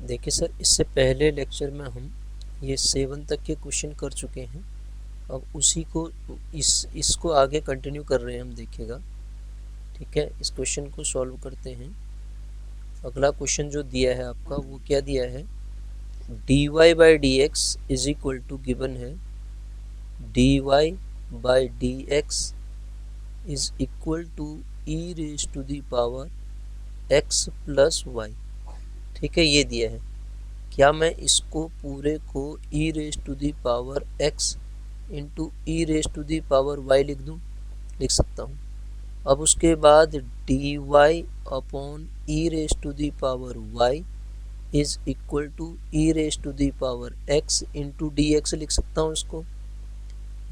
देखिए सर, इससे पहले लेक्चर में हम ये 7 तक के क्वेश्चन कर चुके हैं। अब उसी को इसको आगे कंटिन्यू कर रहे हैं हम, देखिएगा। ठीक है, इस क्वेश्चन को सॉल्व करते हैं। अगला क्वेश्चन जो दिया है आपका, वो क्या दिया है, dy by d x is equal to given है dy by d x is equal to e raise to the power x plus y. ठीक है, ये दिया है। क्या मैं इसको पूरे को e raise to the power x into e raise to the power y लिख दूँ? लिख सकता हूँ। अब उसके बाद dy upon e raise to the power y is equal to e raise to the power x into d x लिख सकता हूँ इसको?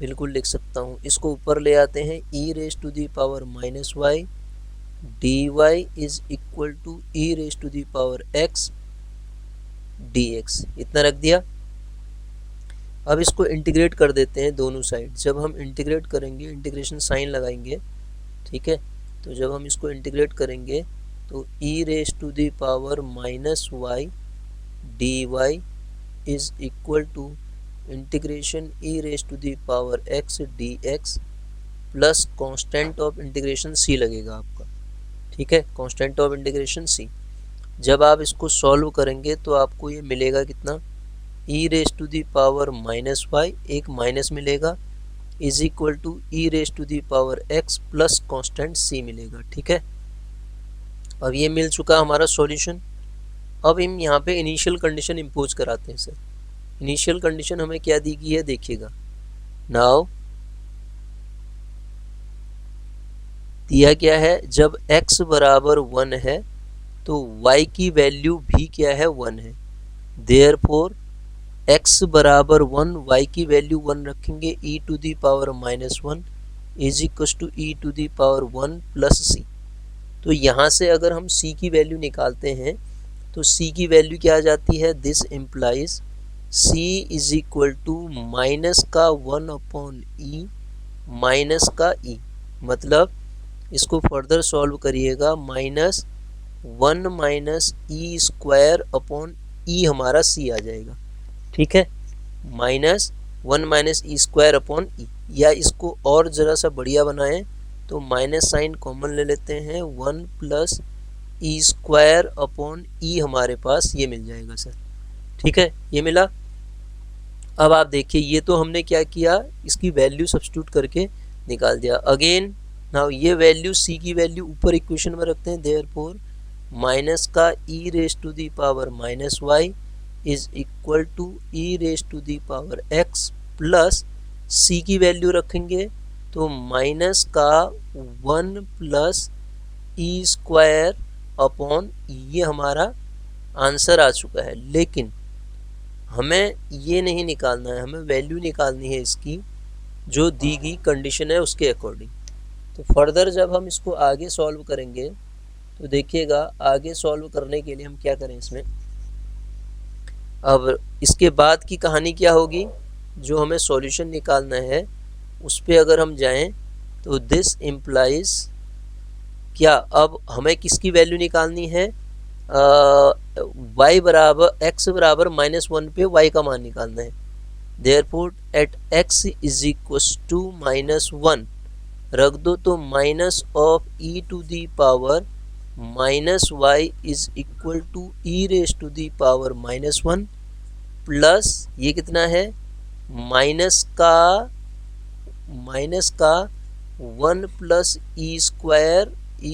बिल्कुल लिख सकता हूँ। इसको ऊपर ले आते हैं, e raise to the power minus y d y is equal to e raise to the power x dx, इतना रख दिया। अब इसको इंटीग्रेट कर देते हैं दोनों साइड। जब हम इंटीग्रेट करेंगे, इंटीग्रेशन साइन लगाएंगे, ठीक है, तो जब हम इसको इंटीग्रेट करेंगे तो e raise to the power minus y d y is equal to integration e raise to the power x d x plus constant of integration c लगेगा आपका। ठीक है, कॉन्स्टेंट ऑफ इंटीग्रेशन c। जब आप इसको solve करेंगे तो आपको ये मिलेगा कितना, e raise to the power minus y, एक माइनस मिलेगा, is equal to e raise to the power x plus constant c मिलेगा। ठीक है, अब ये मिल चुका हमारा सॉल्यूशन। अब हम यहाँ पे इनिशियल कंडीशन इम्पोज कराते हैं सर। इनिशियल कंडीशन हमें क्या दी गई है, देखिएगा। नाउ दिया क्या है, जब x बराबर 1 है तो y की वैल्यू भी क्या है, 1 है। देयरफॉर x बराबर 1, y की वैल्यू 1 रखेंगे, e to the power minus 1 is equal to e to the power 1 plus c. तो यहाँ से अगर हम c की वैल्यू निकालते हैं तो c की वैल्यू क्या आ जाती है, this implies c is equal to minus का 1 अपॉन ई माइनस का e। मतलब इसको फर्दर सॉल्व करिएगा, minus 1 minus e square upon e हमारा सी आ जाएगा। ठीक है, minus 1 minus e square upon e. या इसको और ज़रा सा बढ़िया बनाएं तो माइनस साइन कॉमन ले लेते हैं, 1 प्लस ई स्क्वायर अपॉन ई हमारे पास ये मिल जाएगा सर। ठीक है, ये मिला। अब आप देखिए, ये तो हमने क्या किया, इसकी वैल्यू सब्स्टिट्यूट करके निकाल दिया। अगेन नाउ ये वैल्यू c की वैल्यू ऊपर इक्वेशन में रखते हैं। देयरफॉर माइनस का e raise to the power minus y is equal to e raise to the power x plus c की वैल्यू रखेंगे तो माइनस का 1 प्लस ई स्क्वायर अपॉन ये हमारा आंसर आ चुका है। लेकिन हमें ये नहीं निकालना है, हमें वैल्यू निकालनी है इसकी जो दी गई कंडीशन है उसके अकॉर्डिंग। तो फर्दर जब हम इसको आगे सॉल्व करेंगे तो देखिएगा, आगे सॉल्व करने के लिए हम क्या करें इसमें, अब इसके बाद की कहानी क्या होगी, जो हमें सॉल्यूशन निकालना है उस पर अगर हम जाएं तो दिस इम्प्लाइज क्या, अब हमें किसकी वैल्यू निकालनी है, y बराबर x बराबर माइनस 1 पे y का मान निकालना है। Therefore at x is equal to minus 1 रख दो तो minus of e to the power minus y is equal to e raise to the power minus 1 plus ये कितना है, माइनस का 1 प्लस ई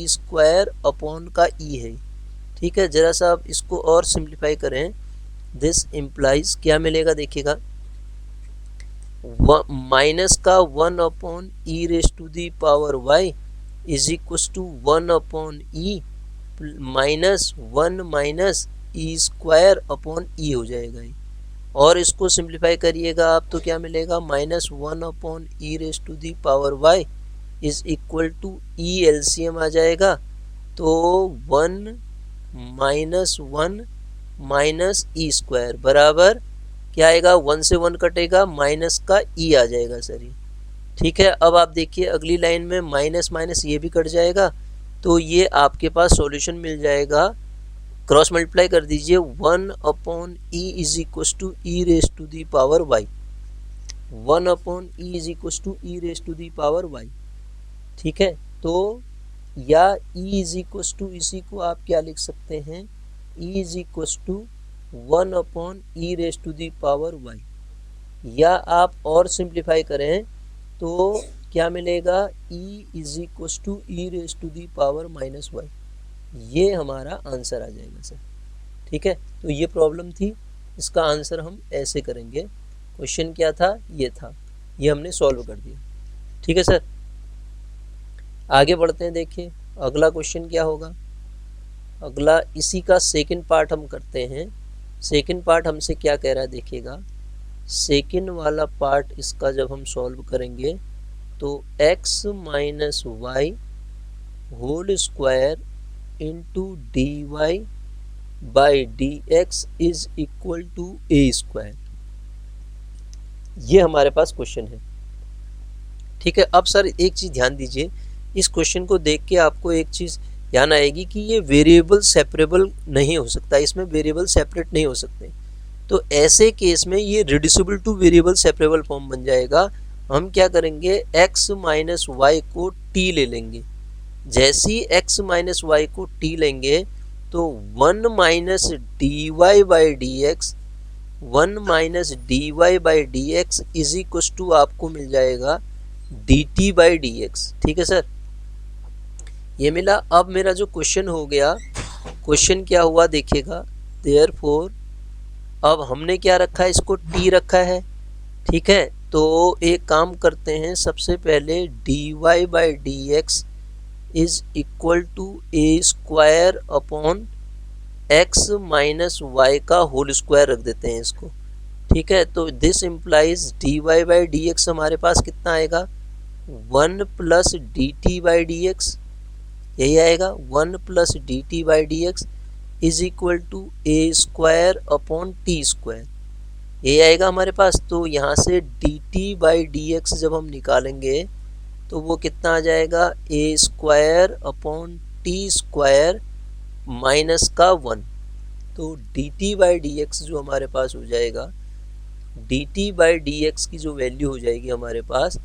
स्क्वायर अपॉन का ई है। ठीक है, जरा सा आप इसको और सिंप्लीफाई करें, दिस इम्प्लाइज क्या मिलेगा, देखिएगा, माइनस का 1 upon e raise to the power y is equal to 1 upon e minus 1 minus e square upon e हो जाएगा। और इसको सिंप्लीफाई करिएगा आप तो क्या मिलेगा, minus 1 upon e raise to the power y is equal to e LCM आ जाएगा। तो 1 माइनस 1 माइनस ई स्क्वायर बराबर क्या आएगा, 1 से 1 कटेगा, माइनस का ई आ जाएगा सर ये। ठीक है, अब आप देखिए अगली लाइन में माइनस माइनस ये भी कट जाएगा तो ये आपके पास सॉल्यूशन मिल जाएगा क्रॉस मल्टीप्लाई कर दीजिए, 1 upon e is equal to e raise to the power y, 1 upon e is equal to e raise to the power y, ठीक है। तो या ई इज इक्व टू, इसी को आप क्या लिख सकते हैं, e is equal to 1 upon e raise to the power y, या आप और सिंप्लीफाई करें तो क्या मिलेगा, e is equal to e raise to the power minus y, ये हमारा आंसर आ जाएगा सर, ठीक है। तो ये प्रॉब्लम थी, इसका आंसर हम ऐसे करेंगे, क्वेश्चन क्या था, ये था, ये हमने सॉल्व कर दिया, ठीक है सर। आगे बढ़ते हैं, देखिए अगला क्वेश्चन क्या होगा। अगला इसी का सेकंड पार्ट हम करते हैं। सेकंड पार्ट हमसे क्या कह रहा है, देखिएगा सेकंड वाला पार्ट इसका जब हम सॉल्व करेंगे तो x minus y whole square into d y by d x is equal to a square, ये हमारे पास क्वेश्चन है, ठीक है। अब सर एक चीज़ ध्यान दीजिए, इस क्वेश्चन को देख के आपको एक चीज़ ध्यान आएगी कि ये वेरिएबल सेपरेबल नहीं हो सकता, इसमें वेरिएबल सेपरेट नहीं हो सकते। तो ऐसे केस में ये reducible to variable separable form बन जाएगा। हम क्या करेंगे, x माइनस वाई को t ले लेंगे। जैसे ही x माइनस वाई को t लेंगे तो 1 minus d y by d x, 1 minus d y by d x is equal to आपको मिल जाएगा d t by d x, ठीक है सर, ये मिला। अब मेरा जो क्वेश्चन हो गया, क्वेश्चन क्या हुआ देखिएगा, देयरफॉर अब हमने क्या रखा है, इसको t रखा है, ठीक है। तो एक काम करते हैं, सबसे पहले d y by d x is equal to a square upon x minus y का होल स्क्वायर रख देते हैं इसको, ठीक है। तो this implies d y by d x हमारे पास कितना आएगा, 1 plus d t by d x, यही आएगा 1 plus d t by d x is equal to a square upon t square, ये आएगा हमारे पास। तो यहाँ से D t by d x जब हम निकालेंगे तो वो कितना आ जाएगा, a square upon t square minus का 1। तो d t by d x जो हमारे पास हो जाएगा, d t by d x की जो वैल्यू हो जाएगी हमारे पास,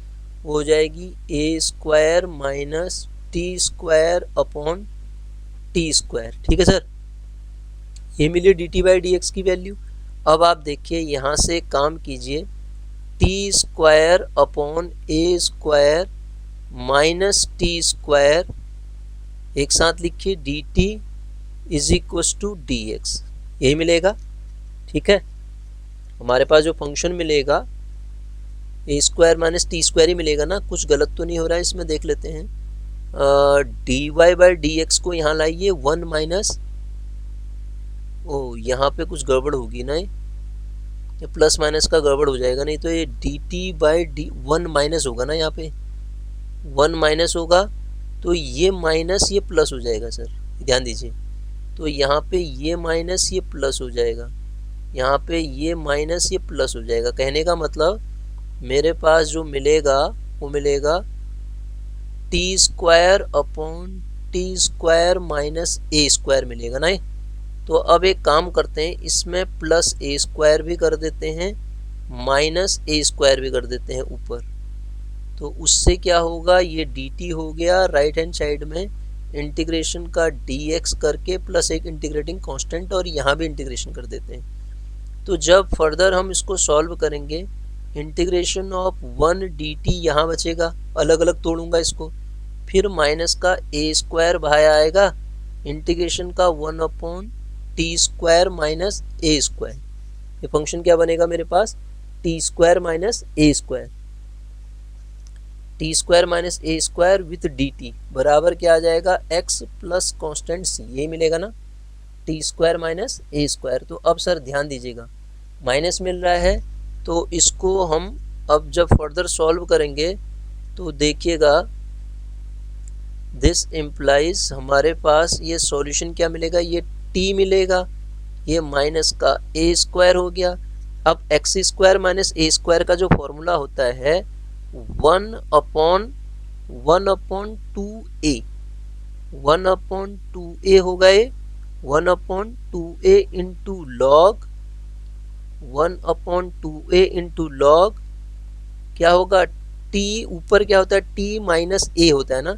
वो हो जाएगी a square minus t square upon t square, ठीक है सर, ये मिली d t by d x की वैल्यू। अब आप देखिए यहाँ से काम कीजिए, t square upon a square minus t square, एक साथ लिखिए d t is equal to d x, यही मिलेगा, ठीक है। हमारे पास जो फंक्शन मिलेगा a square minus t square ही मिलेगा ना, कुछ गलत तो नहीं हो रहा है इसमें, देख लेते हैं। D y by d x को यहाँ लाइए 1 माइनस, ओ यहाँ पे कुछ गड़बड़ होगी ना, ये प्लस माइनस का गड़बड़ हो जाएगा, नहीं तो ये D t by D 1 minus होगा ना, यहाँ पे 1 माइनस होगा तो ये माइनस ये प्लस हो जाएगा सर, ध्यान दीजिए। तो यहाँ पे ये माइनस ये प्लस हो जाएगा, यहाँ पे ये माइनस ये प्लस हो जाएगा, कहने का मतलब मेरे पास जो मिलेगा वो मिलेगा t square upon t square minus a square मिलेगा ना। तो अब एक काम करते हैं, इसमें प्लस ए स्क्वायर भी कर देते हैं, माइनस ए स्क्वायर भी कर देते हैं ऊपर, तो उससे क्या होगा, ये डी टी हो गया, राइट हैंड साइड में इंटीग्रेशन का डी एक्स करके प्लस एक इंटीग्रेटिंग कांस्टेंट, और यहाँ भी इंटीग्रेशन कर देते हैं। तो जब फर्दर हम इसको सॉल्व करेंगे, इंटीग्रेशन ऑफ 1 डी टी यहाँ बचेगा, अलग अलग तोड़ूंगा इसको, फिर माइनस का ए स्क्वायर बाहर आएगा, इंटीग्रेशन का 1 अपॉन t square minus a square, ये फंक्शन क्या बनेगा मेरे पास, t square minus a square, t square minus a square with d t बराबर क्या आ जाएगा, एक्स प्लस कॉन्स्टेंट सी, यही मिलेगा ना, t square minus a square. तो अब सर ध्यान दीजिएगा, माइनस मिल रहा है, तो इसको हम अब जब फर्दर सॉल्व करेंगे तो देखिएगा, दिस इम्प्लाइज हमारे पास ये सॉल्यूशन क्या मिलेगा, ये टी मिलेगा, ये माइनस का ए स्क्वायर हो गया। अब x square minus a square का जो फॉर्मूला होता है 1 अपॉन 2a, 1 अपॉन 2a होगा ये, 1/2a into log 1/2a into log क्या होगा, t ऊपर क्या होता है, t माइनस ए होता है ना,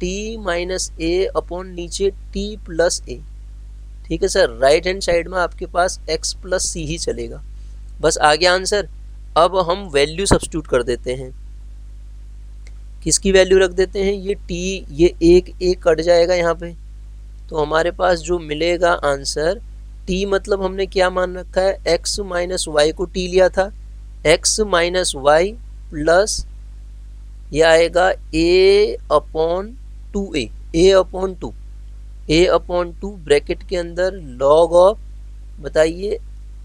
t माइनस ए अपॉन नीचे t प्लस ए। ठीक है सर, राइट हैंड साइड में आपके पास x प्लस सी ही चलेगा। बस आ गया आंसर। अब हम वैल्यू सब्स्टिट्यूट कर देते हैं। किसकी वैल्यू रख देते हैं, ये t, ये एक कट जाएगा यहाँ पे, तो हमारे पास जो मिलेगा आंसर, t मतलब हमने क्या मान रखा है, x माइनस वाई को t लिया था, x माइनस वाई प्लस ये आएगा a upon 2a, a upon 2 bracket के अंदर लॉग ऑफ, बताइए,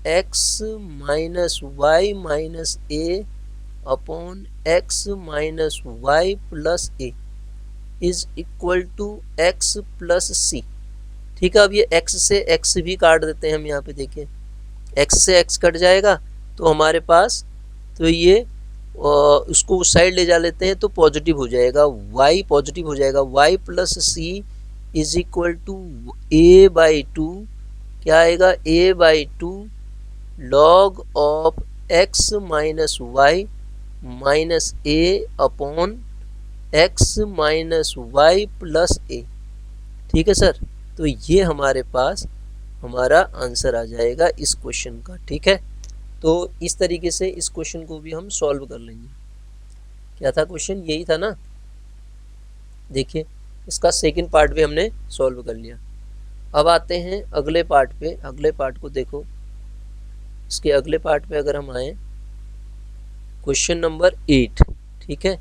x minus y minus a upon x minus y plus a is equal to x plus c. ठीक है, अब ये x से x भी काट देते हैं हम, यहाँ पे देखिए x से x कट जाएगा तो हमारे पास, तो ये उसको उस साइड ले जा लेते हैं तो पॉजिटिव हो जाएगा, y पॉजिटिव हो जाएगा, y plus c is equal to a by 2, क्या आएगा, a by 2 log of x minus y minus a upon x minus y plus a। ठीक है सर, तो ये हमारे पास हमारा आंसर आ जाएगा इस क्वेश्चन का। ठीक है, तो इस तरीके से इस क्वेश्चन को भी हम सॉल्व कर लेंगे। क्या था क्वेश्चन, यही था ना। देखिए इसका सेकंड पार्ट भी हमने सॉल्व कर लिया। अब आते हैं अगले पार्ट पे। अगले पार्ट को देखो, इसके अगले पार्ट पे अगर हम आए, क्वेश्चन नंबर 8। ठीक है,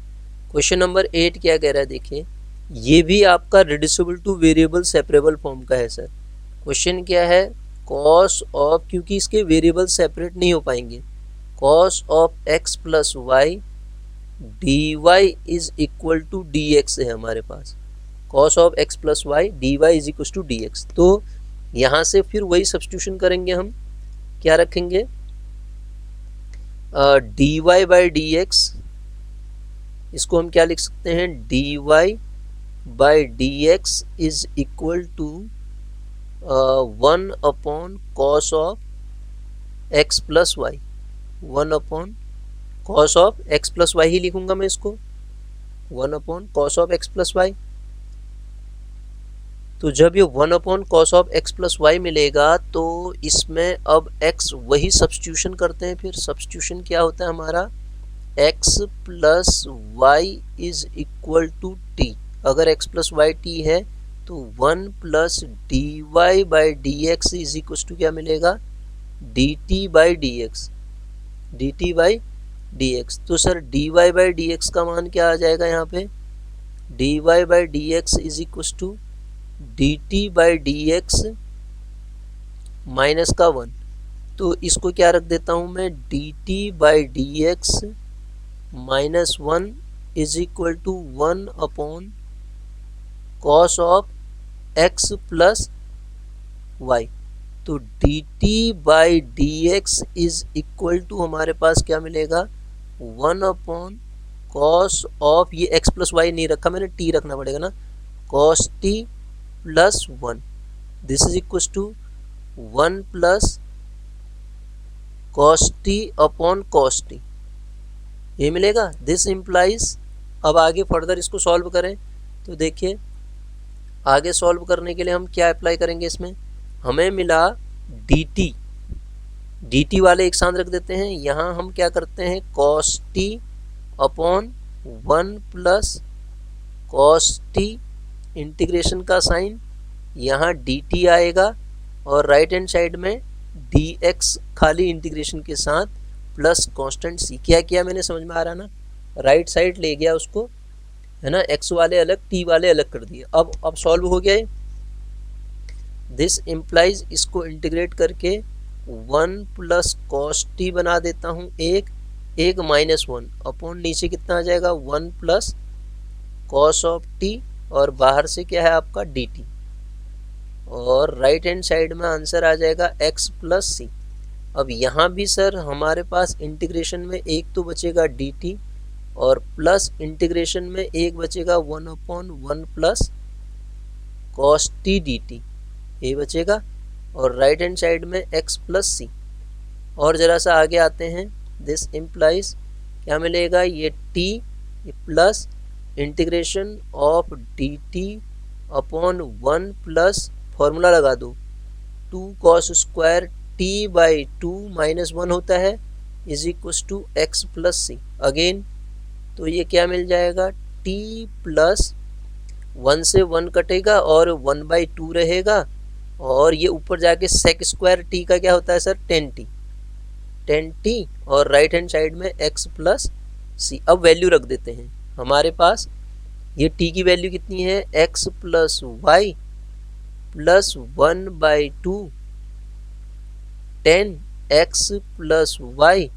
क्वेश्चन नंबर 8 क्या कह रहा है, देखिए ये भी आपका reducible to variable separable form का है सर। क्वेश्चन क्या है, कॉस ऑफ, क्योंकि इसके वेरिएबल सेपरेट नहीं हो पाएंगे, cos of x plus y d y is equal to d x है हमारे पास। Cos of x plus y d y is equal to d x. तो यहाँ से फिर वही सब्स्टिट्यूशन करेंगे हम, क्या रखेंगे, d y by d x, इसको हम क्या लिख सकते हैं, d y by d x is equal to 1 upon cos of x plus y, 1 upon cos of x plus y ही लिखूंगा मैं इसको, 1 upon cos of x plus y. तो जब ये 1 upon cos of x plus y मिलेगा तो इसमें अब x वही सब्स्टिट्यूशन करते हैं। फिर सब्स्टिट्यूशन क्या होता है हमारा, x plus y is equal to t. अगर x प्लस वाई टी है तो 1 plus d y by d x is equal to क्या मिलेगा, d t by d x, d t by d x. तो sir d y by d x का मान क्या आ जाएगा यहाँ पे, d y by d x is equal to d t by d x minus का 1। तो इसको क्या रख देता हूँ मैं, d t by d x minus 1 is equal to 1 upon cos of x plus y. तो d t by d x is equal to हमारे पास क्या मिलेगा, 1 अपॉन कॉस ऑफ, ये एक्स प्लस वाई नहीं रखा मैंने, टी रखना पड़ेगा ना, cos t plus 1, this is equal to 1 plus cos t upon cos t, ये मिलेगा। दिस इम्प्लाइज, अब आगे फर्दर इसको सॉल्व करें तो देखिए आगे सॉल्व करने के लिए हम क्या अप्लाई करेंगे, इसमें हमें मिला dt, dt वाले एक साथ रख देते हैं। यहाँ हम क्या करते हैं, cos t upon 1 plus cos t, integration का साइन, यहाँ dt आएगा और राइट हैंड साइड में dx खाली इंटीग्रेशन के साथ प्लस कांस्टेंट c। क्या किया मैंने, समझ में आ रहा ना, राइट साइड ले गया उसको, है ना, x वाले अलग t वाले अलग कर दिए। अब सॉल्व हो गया है। दिस इम्प्लाइज, इसको इंटीग्रेट करके 1 प्लस कॉस टी बना देता हूँ, एक माइनस 1 अपॉन नीचे कितना आ जाएगा, 1 प्लस कॉस ऑफ टी और बाहर से क्या है आपका डी टी, और राइट हैंड साइड में आंसर आ जाएगा x प्लस सी। अब यहाँ भी सर हमारे पास इंटीग्रेशन में एक तो बचेगा डी टी और प्लस इंटीग्रेशन में एक बचेगा 1 upon 1 plus cos t d t. A बचेगा, और राइट हैंड साइड में x प्लस सी। और ज़रा सा आगे आते हैं, दिस इम्प्लाइज क्या मिलेगा, ये t plus integration of d t upon 1 plus formula लगा दो 2 cos square t by 2 minus 1 होता है is equal to x plus c. Again तो ये क्या मिल जाएगा, t प्लस 1 से 1 कटेगा और 1/2 रहेगा, और ये ऊपर जाके सेक स्क्वायर t का क्या होता है सर, 10t, और राइट हैंड साइड में x प्लस सी। अब वैल्यू रख देते हैं हमारे पास, ये t की वैल्यू कितनी है, x plus y plus 1/2 10x plus y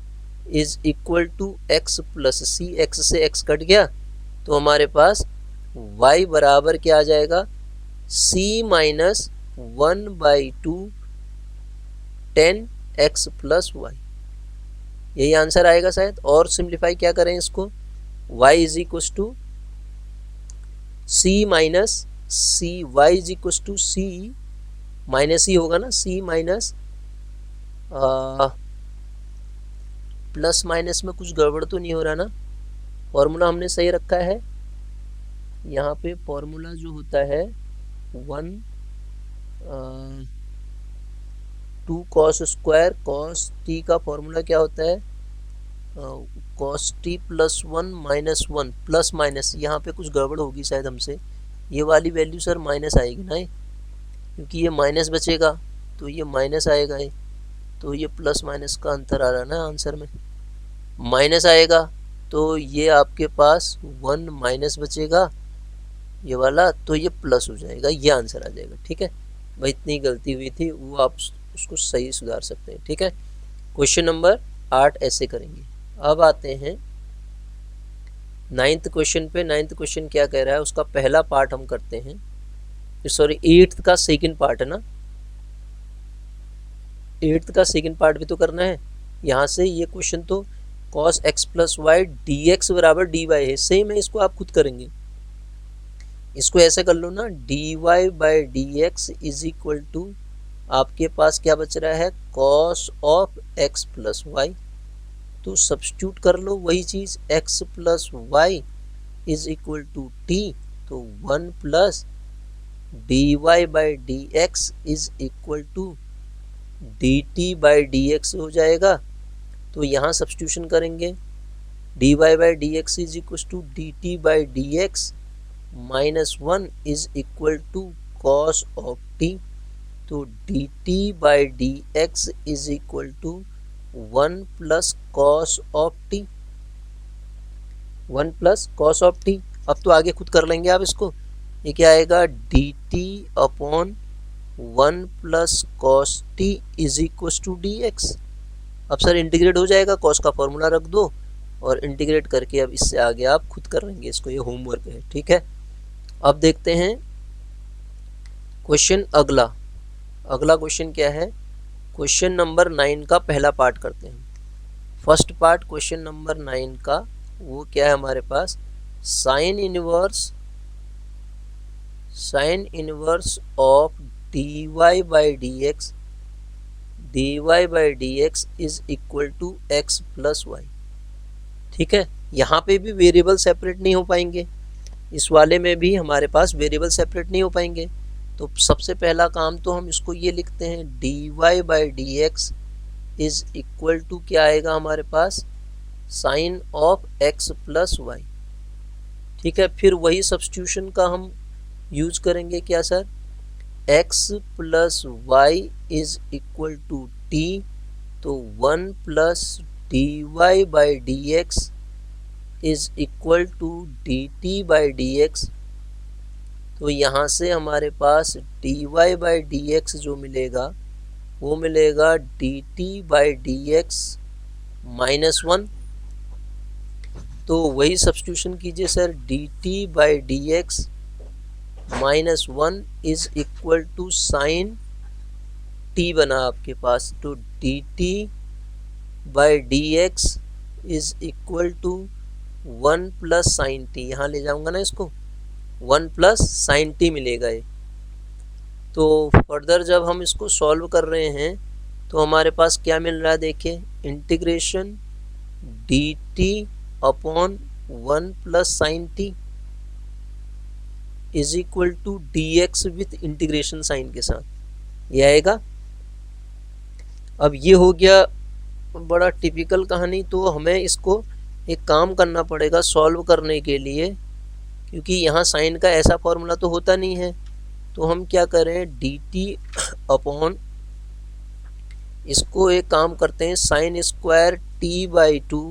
is equal to x plus c. x से x कट गया तो हमारे पास y बराबर क्या आ जाएगा, c minus 1/2 10x plus y, यही आंसर आएगा शायद। और सिंप्लीफाई क्या करें इसको, y is equal to c minus c, y is equal to c minus ही होगा ना, सी माइनस प्लस माइनस में कुछ गड़बड़ तो नहीं हो रहा ना, फॉर्मूला हमने सही रखा है। यहाँ पे फॉर्मूला जो होता है 2 cos स्क्वायर cos t का फॉर्मूला क्या होता है, cos t plus 1 minus 1 plus minus, यहाँ पे कुछ गड़बड़ होगी शायद हमसे, ये वाली वैल्यू सर माइनस आएगी ना, क्योंकि ये माइनस बचेगा तो ये माइनस आएगा, ये तो ये प्लस माइनस का अंतर आ रहा है ना आंसर में, माइनस आएगा तो ये आपके पास 1 माइनस बचेगा ये वाला, तो ये प्लस हो जाएगा, ये आंसर आ जाएगा। ठीक है भाई, इतनी गलती हुई थी वो आप उसको सही सुधार सकते हैं। ठीक है, क्वेश्चन नंबर 8 ऐसे करेंगे। अब आते हैं 9th क्वेश्चन पे। 9th क्वेश्चन क्या कह रहा है, उसका पहला पार्ट हम करते हैं, सॉरी 8th का सेकंड पार्ट है ना, 8th का सेकंड पार्ट भी तो करना है। यहाँ से ये क्वेश्चन तो cos x plus y d x बराबर डी वाई है, सेम है, इसको आप खुद करेंगे। इसको ऐसे कर लो ना, d y by d x is equal to आपके पास क्या बच रहा है, cos of x plus y, तो सब्स्टिट्यूट कर लो वही चीज़, x plus y is equal to t, तो 1 plus d y by d x is equal to d t by d x हो जाएगा। तो यहाँ सब्स्टिट्यूशन करेंगे, d y by d x is equal to d t by d x minus 1 is equal to cos of t, तो d t by d x is equal to 1 plus cos of t, 1 plus cos of t. अब तो आगे खुद कर लेंगे आप इसको, ये क्या आएगा, d t upon 1 plus cos t is equal to d x. अब सर इंटीग्रेट हो जाएगा, कॉस का फॉर्मूला रख दो और इंटीग्रेट करके अब इससे आगे आप खुद कर लेंगे इसको, ये होमवर्क है। ठीक है, अब देखते हैं क्वेश्चन अगला। अगला क्वेश्चन क्या है, क्वेश्चन नंबर 9 का पहला पार्ट करते हैं। फर्स्ट पार्ट क्वेश्चन नंबर 9 का वो क्या है हमारे पास, sine inverse of d y by d x is equal to x plus y. ठीक है, यहाँ पे भी वेरिएबल सेपरेट नहीं हो पाएंगे, इस वाले में भी हमारे पास वेरिएबल सेपरेट नहीं हो पाएंगे। तो सबसे पहला काम तो हम इसको ये लिखते हैं, d y by d x is equal to क्या आएगा हमारे पास, sine of x plus y. ठीक है, फिर वही सब्स्टिट्यूशन का हम यूज करेंगे, क्या sir, x plus y is equal to t, तो 1 plus d y by d x is equal to d t by d x. तो यहाँ से हमारे पास d y by d x जो मिलेगा वो मिलेगा d t by d x minus 1। तो वही सब्स्टिट्यूशन कीजिए sir, d t by d x minus 1 is equal to sine t बना आपके पास, तो d t by d x is equal to 1 plus sine t, यहाँ ले जाऊंगा ना इसको, 1 प्लस साइन टी मिलेगा ये। तो फर्दर जब हम इसको सॉल्व कर रहे हैं तो हमारे पास क्या मिल रहा है, देखिए integration d t upon 1 plus sine t is equal to d x with integration sine के साथ ये आएगा। अब ये हो गया बड़ा टिपिकल कहानी। तो हमें इसको एक काम करना पड़ेगा सॉल्व करने के लिए, क्योंकि यहाँ साइन का ऐसा फॉर्मूला तो होता नहीं है। तो हम क्या करें, डी टी अपॉन, इसको एक काम करते हैं, sine square t by two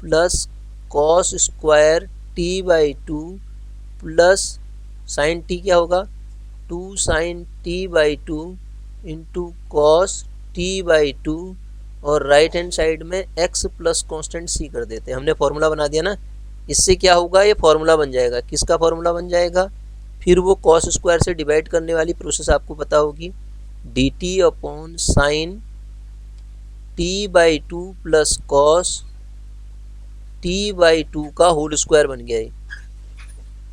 plus cos square t by two plus sine t क्या होगा, 2 sine t by two into cos t by two, और राइट हैंड साइड में x प्लस कॉन्स्टेंट c कर देते हैं। हमने फॉर्मूला बना दिया ना, इससे क्या होगा, ये फॉर्मूला बन जाएगा। किसका फॉर्मूला बन जाएगा, फिर वो कॉस स्क्वायर से डिवाइड करने वाली प्रोसेस आपको पता होगी। D t upon sine t by two plus cos t by to का होल स्क्वायर बन गया है,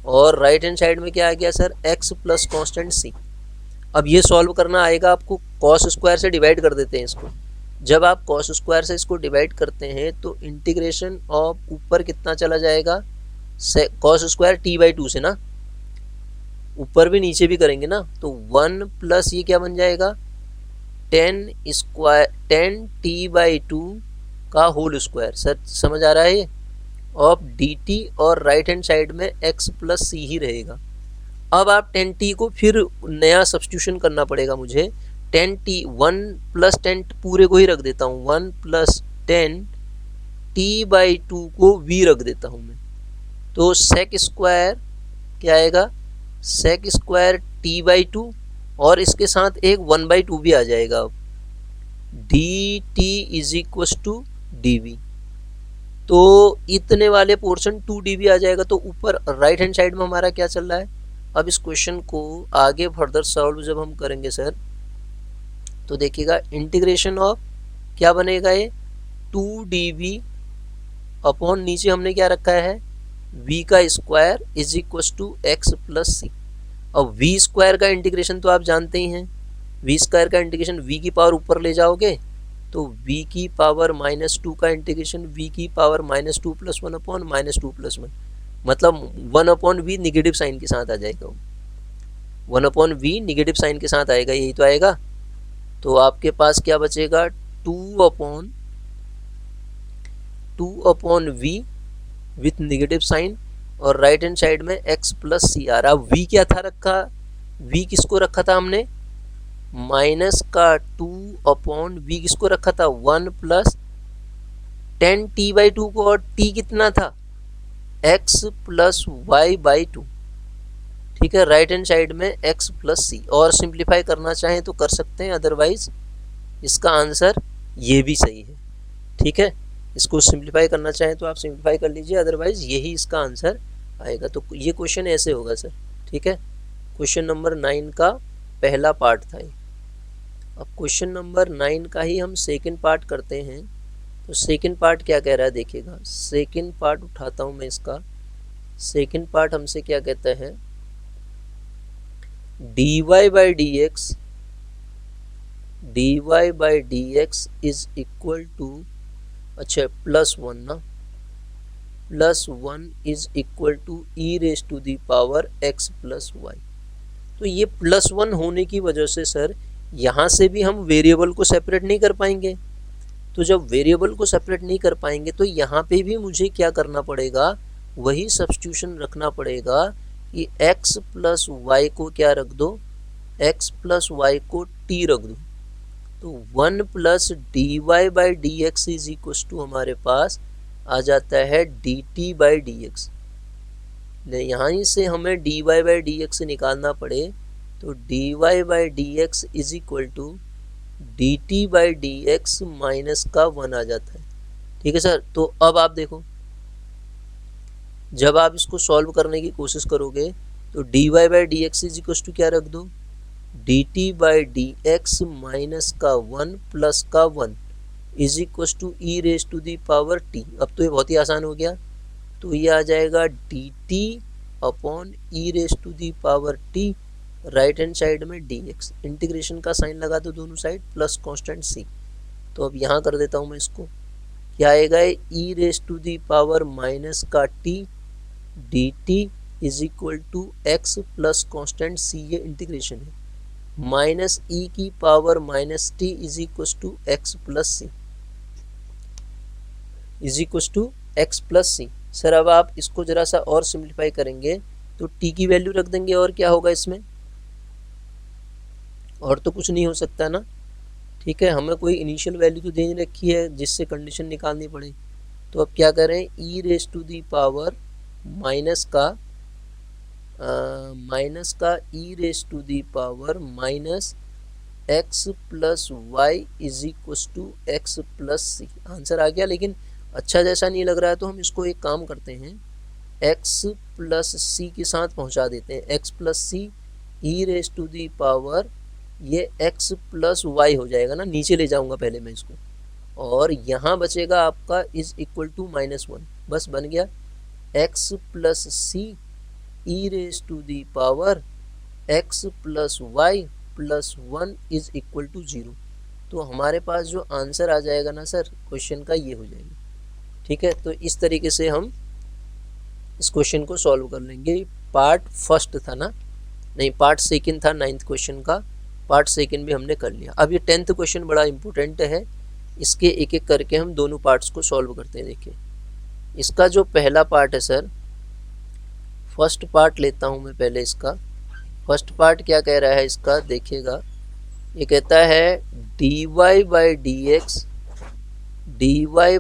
और राइट हैंड साइड में क्या आ गया sir, x plus constant c। अब ये सॉल्व करना आएगा आपको, कॉस स्क्वायर से डिवाइड कर देते हैं इसको। जब आप कॉस स्क्वायर से इसको डिवाइड करते हैं तो इंटीग्रेशन ऑफ ऊपर कितना चला जाएगा, cos square t by to से ना, ऊपर भी नीचे भी करेंगे ना, तो 1 प्लस ये क्या बन जाएगा, 10 टी बाई टू का होल स्क्वायर। सर समझ आ रहा है ये, ऑफ डी टी, और राइट हैंड साइड में x प्लस सी ही रहेगा। अब आप 10t को फिर नया सब्स्टिट्यूशन करना पड़ेगा मुझे। 10t 1 प्लस 10 पूरे को ही रख देता हूँ, 1 प्लस 10 t बाई टू को v रख देता हूँ मैं। तो सेक स्क्वायर क्या आएगा, sec square t by two, और इसके साथ एक 1 बाई टू भी आ जाएगा। अब d t is equal to d v, तो इतने वाले पोर्शन 2d भी आ जाएगा। तो ऊपर राइट हैंड साइड में हमारा क्या चल रहा है। अब इस क्वेश्चन को आगे फर्दर सॉल्व जब हम करेंगे सर, तो देखिएगा इंटीग्रेशन ऑफ क्या बनेगा, ये 2dv अपॉन नीचे हमने क्या रखा है, v का square is equal to x plus c. अब v स्क्वायर का इंटीग्रेशन तो आप जानते ही हैं, v स्क्वायर का इंटीग्रेशन v की पावर ऊपर ले जाओगे तो v की पावर -2 का इंटीग्रेशन v की पावर -2 प्लस 1 अपॉन -2 प्लस 1, मतलब 1 अपॉन वी निगेटिव साइन के साथ आ जाएगा, 1 अपॉन वी निगेटिव साइन के साथ आएगा, यही तो आएगा। तो आपके पास क्या बचेगा, 2 upon v with negative sign, और राइट हैंड साइड में x प्लस सी आ रहा। v क्या था रखा, v किसको रखा था हमने, माइनस का 2 अपॉन वी किसको रखा था, 1 प्लस 10 t बाई टू को, और t कितना था, x plus y by two. ठीक है, राइट हैंड साइड में x प्लस सी, और सिंप्लीफाई करना चाहें तो कर सकते हैं, अदरवाइज इसका आंसर ये भी सही है। ठीक है, इसको सिंप्लीफाई करना चाहें तो आप सिंप्लीफाई कर लीजिए, अदरवाइज यही इसका आंसर आएगा। तो ये क्वेश्चन ऐसे होगा सर। ठीक है, क्वेश्चन नंबर 9 का पहला पार्ट था ये। अब क्वेश्चन नंबर 9 का ही हम सेकंड पार्ट करते हैं। तो सेकंड पार्ट क्या कह रहा है देखिएगा, सेकंड पार्ट उठाता हूँ मैं इसका। सेकंड पार्ट हमसे क्या कहता है, dy by d x is equal to, अच्छा प्लस 1 ना, plus 1 is equal to e raise to the power x plus y. तो ये प्लस 1 होने की वजह से सर यहाँ से भी हम वेरिएबल को सेपरेट नहीं कर पाएंगे। तो जब वेरिएबल को सेपरेट नहीं कर पाएंगे तो यहाँ पे भी मुझे क्या करना पड़ेगा, वही सब्स्टिट्यूशन रखना पड़ेगा कि x प्लस वाई को क्या रख दो, x प्लस वाई को t रख दो। तो 1 plus d y by d x is equal to हमारे पास आ जाता है d t by d x. यहाँ से हमें d y by d x से निकालना पड़े तो d y by d x is equal to d t by d x minus का 1 आ जाता है। ठीक है सर, तो अब आप देखो, जब आप इसको सॉल्व करने की कोशिश करोगे तो d y by d x is equal to क्या रख दो, d t by d x minus का 1 प्लस का 1 is equal to e raise to the power t. अब तो ये बहुत ही आसान हो गया, तो ये आ जाएगा d t upon e raise to the power t right hand side में dx, इंटीग्रेशन का साइन लगा दो दोनों साइड, प्लस कांस्टेंट c। तो अब यहाँ कर देता हूँ मैं इसको, क्या आएगा, e raise to the power minus का t dt is equal to x plus constant c, ये इंटीग्रेशन है, माइनस e की power minus t is equal to x plus c, is equal to x plus c. Sir अब आप इसको जरा सा और सिंप्लीफाई करेंगे तो t की वैल्यू रख देंगे, और क्या होगा इसमें, और तो कुछ नहीं हो सकता ना। ठीक है, हमें कोई इनिशियल वैल्यू तो दे रखी है जिससे कंडीशन निकालनी पड़े। तो अब क्या करें, e raise to the power minus का e raise to the power minus x plus y is equal to x plus c. Answer आ गया, लेकिन अच्छा जैसा नहीं लग रहा है तो हम इसको एक काम करते हैं, x प्लस सी के साथ पहुंचा देते हैं, x plus c e raise to the power, ये x प्लस वाई हो जाएगा ना, नीचे ले जाऊंगा पहले मैं इसको, और यहाँ बचेगा आपका इज इक्वल टू -1, बस बन गया x plus c e raise to the power x plus y plus 1 is equal to 0। तो हमारे पास जो आंसर आ जाएगा ना सर क्वेश्चन का, ये हो जाएगा। ठीक है, तो इस तरीके से हम इस क्वेश्चन को सॉल्व कर लेंगे। पार्ट फर्स्ट था ना, नहीं पार्ट सेकंड था 9th क्वेश्चन का, पार्ट सेकंड भी हमने कर लिया। अब ये 10th क्वेश्चन बड़ा इंपॉर्टेंट है, इसके एक एक करके हम दोनों पार्ट्स को सॉल्व करते हैं। देखिए इसका जो पहला पार्ट है सर, फर्स्ट पार्ट लेता हूँ मैं पहले इसका। फर्स्ट पार्ट क्या कह रहा है इसका, देखिएगा, ये कहता है dy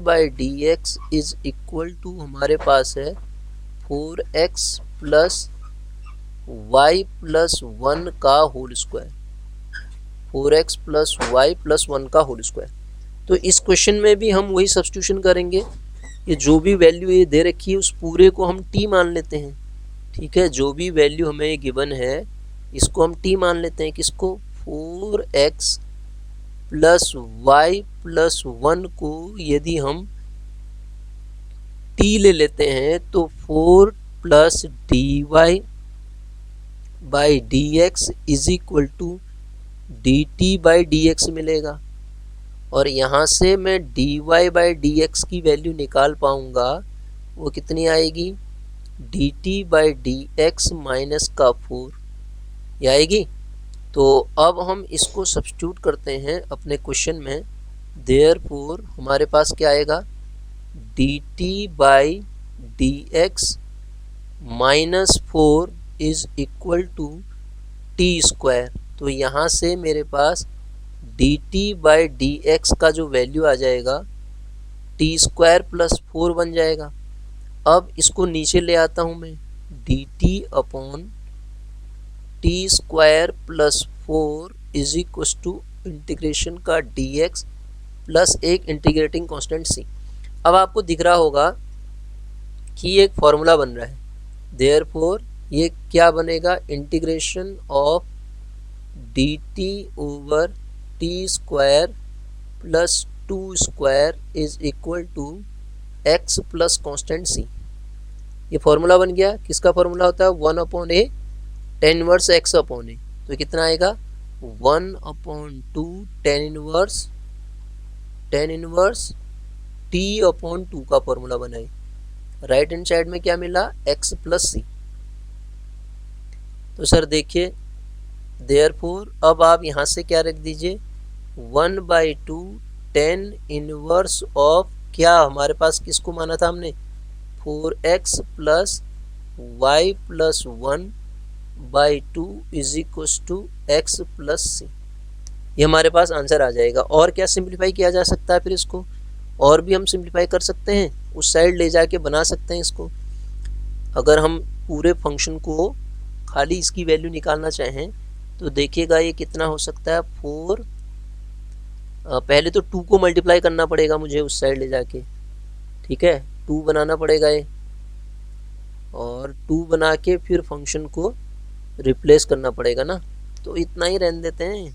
by d x is equal to, हमारे पास है 4x प्लस वाई प्लस 1 का whole square, 4x plus y plus 1 का होल स्क्वायर। तो इस क्वेश्चन में भी हम वही सब्स्टिट्यूशन करेंगे, ये जो भी वैल्यू ये दे रखी है उस पूरे को हम t मान लेते हैं। ठीक है, जो भी वैल्यू हमें गिवन है इसको हम t मान लेते हैं, किसको, 4x प्लस वाई प्लस 1 को यदि हम t ले लेते हैं तो 4 plus d y by d x is equal to d t by d x मिलेगा, और यहाँ से मैं d y by d x की वैल्यू निकाल पाऊँगा, वो कितनी आएगी, d t by d x minus का 4, ये आएगी। तो अब हम इसको सब्स्टिट्यूट करते हैं अपने क्वेश्चन में, देयरफॉर हमारे पास क्या आएगा, d t by d x minus 4 is equal to t square. तो यहाँ से मेरे पास d t by d x का जो वैल्यू आ जाएगा टी स्क्वायर प्लस 4 बन जाएगा। अब इसको नीचे ले आता हूँ मैं, d t upon t square plus 4 is equal to integration का डी एक्स प्लस एक इंटीग्रेटिंग कांस्टेंट सी। अब आपको दिख रहा होगा कि एक फॉर्मूला बन रहा है, देयरफॉर ये क्या बनेगा, integration of d t over t square plus 2 square is equal to x plus constant c. ये फॉर्मूला बन गया, किसका फॉर्मूला होता है, 1/a tan inverse x upon a. तो कितना आएगा, 1/2 tan इनवर्स t अपॉन 2 का फॉर्मूला बनाए। राइट हैंड साइड में क्या मिला, x प्लस सी। तो सर देखिए, देयरफॉर अब आप यहाँ से क्या रख दीजिए, 1/2 tan इनवर्स ऑफ, क्या हमारे पास किसको माना था हमने, 4x plus y plus 1/2 is equal to x plus c. ये हमारे पास आंसर आ जाएगा। और क्या सिंप्लीफाई किया जा सकता है, फिर इसको और भी हम सिंप्लीफाई कर सकते हैं, उस साइड ले जाके बना सकते हैं इसको। अगर हम पूरे फंक्शन को खाली इसकी वैल्यू निकालना चाहें तो देखिएगा ये कितना हो सकता है, 4, पहले तो 2 को मल्टीप्लाई करना पड़ेगा मुझे उस साइड ले जाके, ठीक है, 2 बनाना पड़ेगा ये, और 2 बना के फिर फंक्शन को रिप्लेस करना पड़ेगा ना, तो इतना ही रहने देते हैं,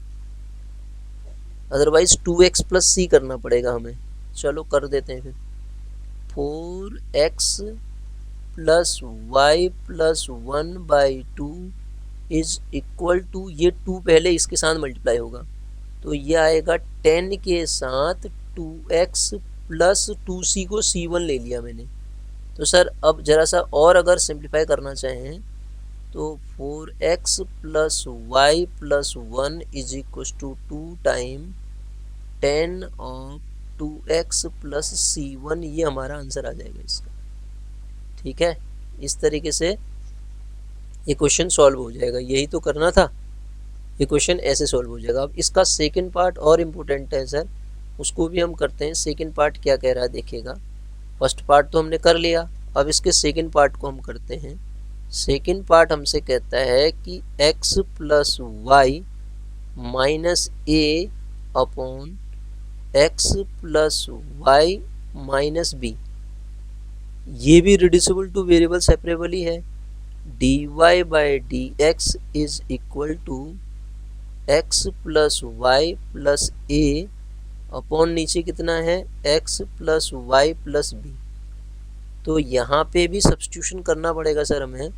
अदरवाइज 2x प्लस सी करना पड़ेगा हमें। चलो कर देते हैं फिर, 4x plus y plus 1/2 is equal to, ये 2 पहले इसके साथ मल्टीप्लाई होगा तो ये आएगा 10 के साथ 2x प्लस 2c को c1 ले लिया मैंने। तो सर अब जरा सा और अगर सिंप्लीफाई करना चाहें तो 4x plus y plus 1 is equal to 2 time 10 of 2x plus c1, ये हमारा आंसर आ जाएगा इसका। ठीक है, इस तरीके से ये क्वेश्चन सॉल्व हो जाएगा, यही तो करना था, ये क्वेश्चन ऐसे सॉल्व हो जाएगा। अब इसका सेकंड पार्ट और इम्पोर्टेंट है सर, उसको भी हम करते हैं। सेकंड पार्ट क्या कह रहा है देखिएगा, फर्स्ट पार्ट तो हमने कर लिया, अब इसके सेकंड पार्ट को हम करते हैं। सेकंड पार्ट हमसे कहता है कि x plus y minus a upon x plus y minus b, ये भी रिड्यूसिबल टू वेरिएबल सेपरेबल ही है। dy by d x is equal to x plus y plus a upon नीचे कितना है x plus y plus b. तो यहाँ पे भी सब्स्टिट्यूशन करना पड़ेगा सर हमें।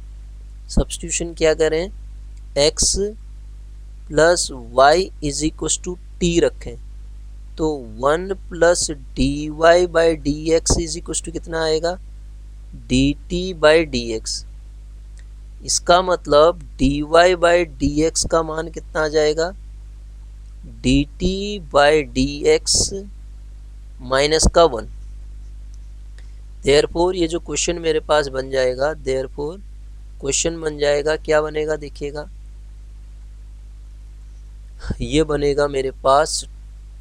सब्स्टिट्यूशन क्या करें, x plus y is equal to t रखें तो 1 plus d y by d x is equal to कितना आएगा, d t by d x. इसका मतलब d y by d x का मान कितना आ जाएगा, d t by d x minus का 1। देयरफॉर ये जो क्वेश्चन मेरे पास बन जाएगा, देयरफॉर क्वेश्चन बन जाएगा, क्या बनेगा देखिएगा, ये बनेगा मेरे पास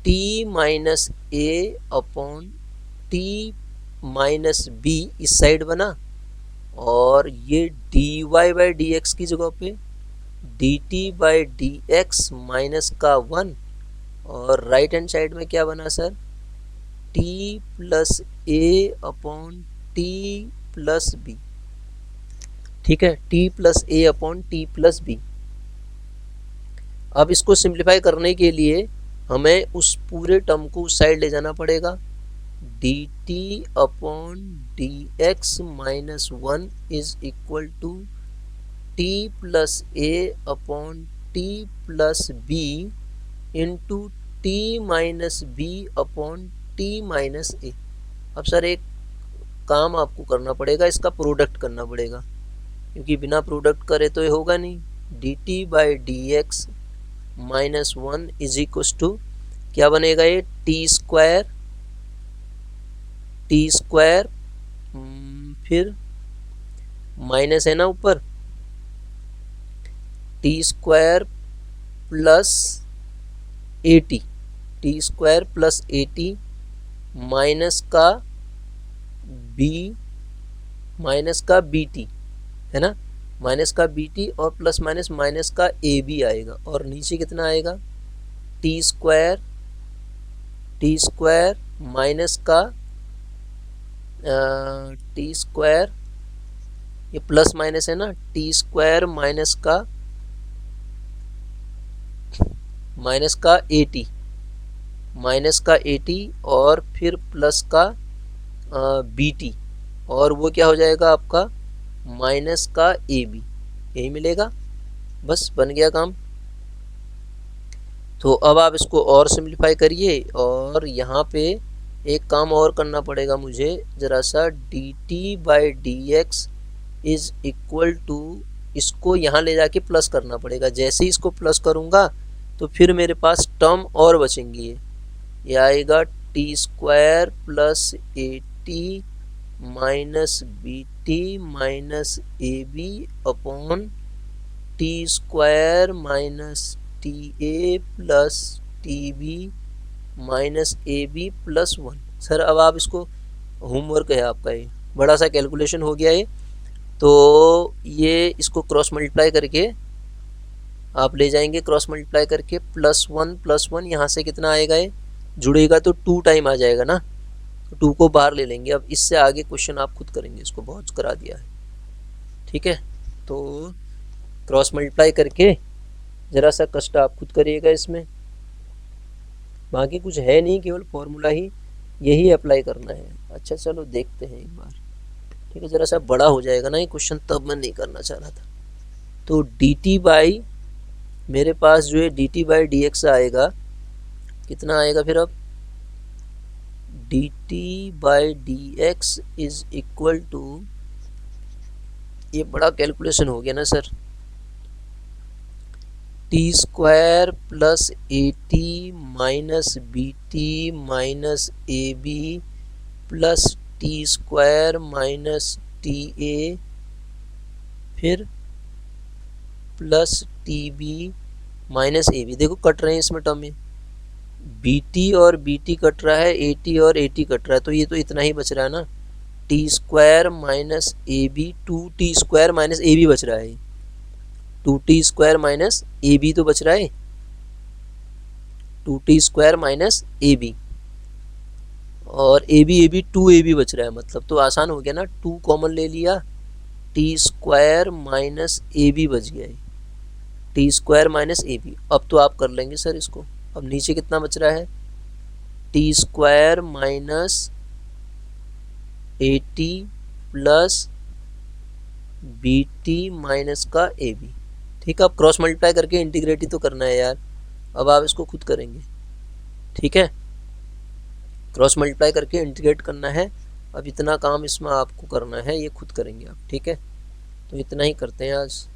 t minus a upon t minus b इस साइड बना, और ये d y by d x की जगह पे d t by d x minus का 1, और राइट हैंड साइड में क्या बना sir, t plus a upon t plus b. ठीक है, t plus a upon t plus b. अब इसको सिंप्लीफाई करने के लिए हमें उस पूरे टर्म को उस साइड ले जाना पड़ेगा। D t upon d x minus 1 is equal to t plus a upon t plus b into t minus b upon t minus a. अब सर एक काम आपको करना पड़ेगा, इसका प्रोडक्ट करना पड़ेगा, क्योंकि बिना प्रोडक्ट करे तो ये होगा नहीं। D t by d x minus 1 is equal to क्या बनेगा, ये टी स्क्वायर फिर माइनस है ना ऊपर, T square plus eighty, T square plus eighty minus का बी टी है ना, माइनस का बी टी और प्लस माइनस माइनस का ए बी आएगा, और नीचे कितना आएगा, टी स्क्वायर माइनस का टी स्क्वायर, ये प्लस माइनस है ना, टी स्क्वायर माइनस का एटी और फिर प्लस का बी टी, और वो क्या हो जाएगा आपका माइनस का ए बी, यही मिलेगा। बस बन गया काम। तो अब आप इसको और सिंप्लीफाई करिए, और यहाँ पे एक काम और करना पड़ेगा मुझे ज़रा सा, d t by d x is equal to, इसको यहाँ ले जाके प्लस करना पड़ेगा। जैसे ही इसको प्लस करूँगा तो फिर मेरे पास टर्म और बचेंगी, ये आएगा t square plus a t minus b t minus a b upon t square minus t a plus t b minus a b plus 1। Sir अब आप इसको, होमवर्क है आपका, ये बड़ा सा कैलकुलेशन हो गया है, तो ये इसको क्रॉस मल्टीप्लाई करके आप ले जाएंगे, क्रॉस मल्टीप्लाई करके प्लस 1 यहाँ से कितना आएगा, ये जुड़ेगा तो 2 टाइम आ जाएगा ना, तो 2 को बाहर ले लेंगे। अब इससे आगे क्वेश्चन आप खुद करेंगे, इसको बहुत करा दिया है। ठीक है, तो क्रॉस मल्टीप्लाई करके ज़रा सा कष्ट आप खुद करिएगा इसमें, बाकी कुछ है नहीं, केवल फॉर्मूला ही यही अप्लाई करना है। अच्छा चलो देखते हैं एक बार। ठीक है, ज़रा सा बड़ा हो जाएगा ना ये क्वेश्चन, तब मैं नहीं करना चाह रहा था। तो डी टी बाई, मेरे पास जो है d t by d x आएगा, कितना आएगा फिर अब, d t by d x is equal to, ये बड़ा कैलकुलेशन हो गया ना sir, t square plus a t minus b t minus a b plus t square minus t a फिर plus t b minus a b. देखो cut रहे हैं इसमें टर्म में, बी टी और बी टी कट रहा है, A T और ए टी कट रहा है, तो ये तो इतना ही बच रहा है ना, t square minus a b, two t square minus a b बच रहा है, two t square minus a b तो बच रहा है, two t square minus a b, और a b two a b बच रहा है, मतलब तो आसान हो गया ना, टू कॉमन ले लिया, t square minus a b बच गया है, t square minus a b. अब तो आप कर लेंगे सर इसको, अब नीचे कितना बच रहा है, t square minus a t plus b t minus का ए बी। ठीक है, अब क्रॉस मल्टीप्लाई करके इंटीग्रेट ही तो करना है यार, अब आप इसको खुद करेंगे। ठीक है, क्रॉस मल्टीप्लाई करके इंटीग्रेट करना है, अब इतना काम इसमें आपको करना है, ये खुद करेंगे आप। ठीक है, तो इतना ही करते हैं आज।